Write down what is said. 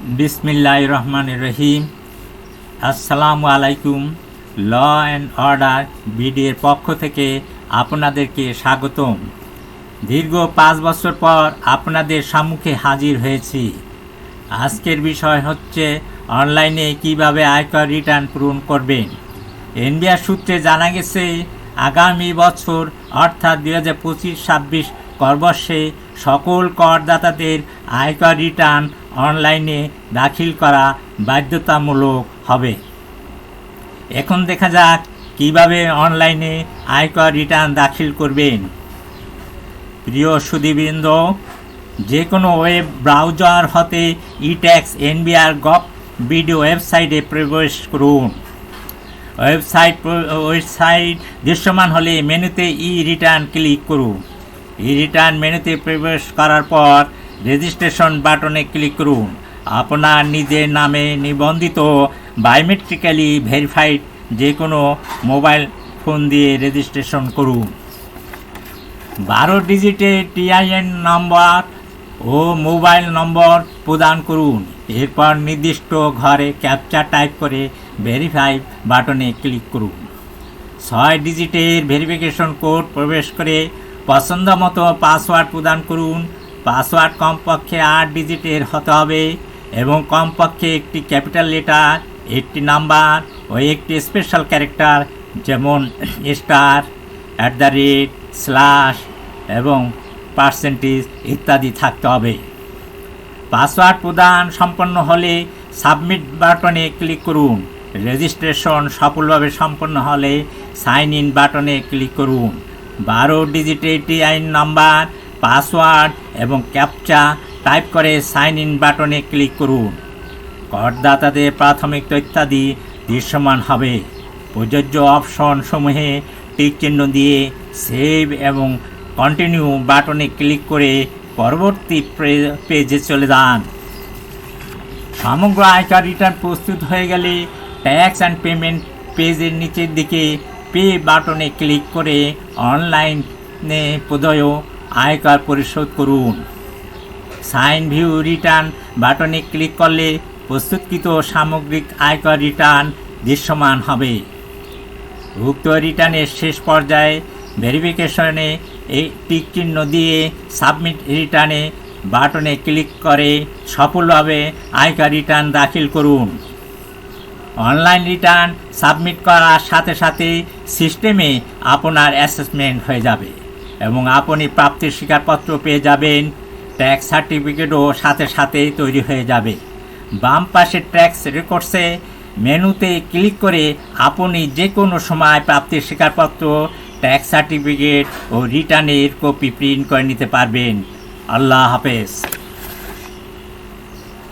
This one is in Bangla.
বিসমিল্লাহির রহমানির রহিম। আসসালামু আলাইকুম। ল অ্যান্ড অর্ডার বিডির পক্ষ থেকে আপনাদেরকে স্বাগতম। দীর্ঘ 5 বছর পর আপনাদের সম্মুখে হাজির হয়েছি। আজকের বিষয় হচ্ছে অনলাইনে কিভাবে আয়কর রিটার্ন পূরণ করবেন। এনবিআর সূত্রে জানা গেছে আগামী বছর অর্থাৎ 2025-26 করবর্ষে সকল করদাতাদের আয়কর রিটার্ন অনলাইনে দাখিল করা বাধ্যতামূলক হবে। এখন দেখা যাক কিভাবে অনলাইনে আয়কর রিটার্ন দাখিল করবেন। প্রিয় সুধীবৃন্দ, যে কোনো ওয়েব ব্রাউজার হতে ই-ট্যাক্স এনবিআর.গভ বিডি ওয়েবসাইটে প্রবেশ করুন। ওয়েবসাইট দৃশ্যমান হলে মেনুতে ই রিটার্ন ক্লিক করুন। ই রিটার্ন মেনুতে প্রবেশ করার পর রেজিস্ট্রেশন বাটনে ক্লিক করুন। আপনার নিজের নামে নিবন্ধিত বায়োমেট্রিক্যালি ভেরিফাইড যে কোনো মোবাইল ফোন দিয়ে রেজিস্ট্রেশন করুন। 12 ডিজিটের টিআইএন নম্বর ও মোবাইল নম্বর প্রদান করুন। এরপর নির্দিষ্ট ঘরে ক্যাপচা টাইপ করে ভেরিফাই বাটনে ক্লিক করুন। 6 ডিজিটের ভেরিফিকেশন কোড প্রবেশ করে পছন্দ মতো পাসওয়ার্ড প্রদান করুন। পাসওয়ার্ড কমপক্ষে 8 ডিজিটের হতে হবে এবং কমপক্ষে একটি ক্যাপিটাল লেটার, একটি নাম্বার ও একটি স্পেশাল ক্যারেক্টার যেমন স্টার, @ এবং পার্সেন্টেজ ইত্যাদি থাকতে হবে। পাসওয়ার্ড প্রদান সম্পন্ন হলে সাবমিট বাটনে ক্লিক করুন। রেজিস্ট্রেশন সফলভাবে সম্পন্ন হলে সাইন ইন বাটনে ক্লিক করুন। 12 ডিজিটের টিআইএন নাম্বার, পাসওয়ার্ড এবং ক্যাপচা টাইপ করে সাইন ইন বাটনে ক্লিক করুন। করদাতাদের প্রাথমিক তথ্যাদি দৃশ্যমান হবে। প্রযোজ্য অপশন সমূহে টিক চিহ্ন দিয়ে সেভ এবং কন্টিনিউ বাটনে ক্লিক করে পরবর্তী পেজে চলে যান। সমগ্র আয়কর রিটার্ন প্রস্তুত হয়ে গেলে ট্যাক্স অ্যান্ড পেমেন্ট পেজের নিচের দিকে পে বাটনে ক্লিক করে অনলাইনে প্রদেয় আয়কর পরিশোধ করুন। সাইন ভিউ রিটার্ন বাটনে ক্লিক করলে প্রস্তুতকৃত সামগ্রিক আয়কর রিটার্ন দৃশ্যমান হবে। উক্ত রিটার্নের শেষ পর্যায়ে ভেরিফিকেশনে এই টিক চিহ্ন দিয়ে সাবমিট রিটার্নে বাটনে ক্লিক করে সফলভাবে আয়কর রিটার্ন দাখিল করুন। অনলাইন রিটার্ন সাবমিট করার সাথে সাথে সিস্টেমে আপনার অ্যাসেসমেন্ট হয়ে যাবে এবং আপনি প্রাপ্তির স্বীকারপত্র পেয়ে যাবেন। ট্যাক্স সার্টিফিকেটও সাথে সাথেই তৈরি হয়ে যাবে। বাম পাশে ট্যাক্স রেকর্ডসে মেনুতে ক্লিক করে আপনি যে কোনো সময় প্রাপ্তির স্বীকারপত্র, ট্যাক্স সার্টিফিকেট ও রিটার্নের কপি প্রিন্ট করে নিতে পারবেন। আল্লাহ হাফেজ।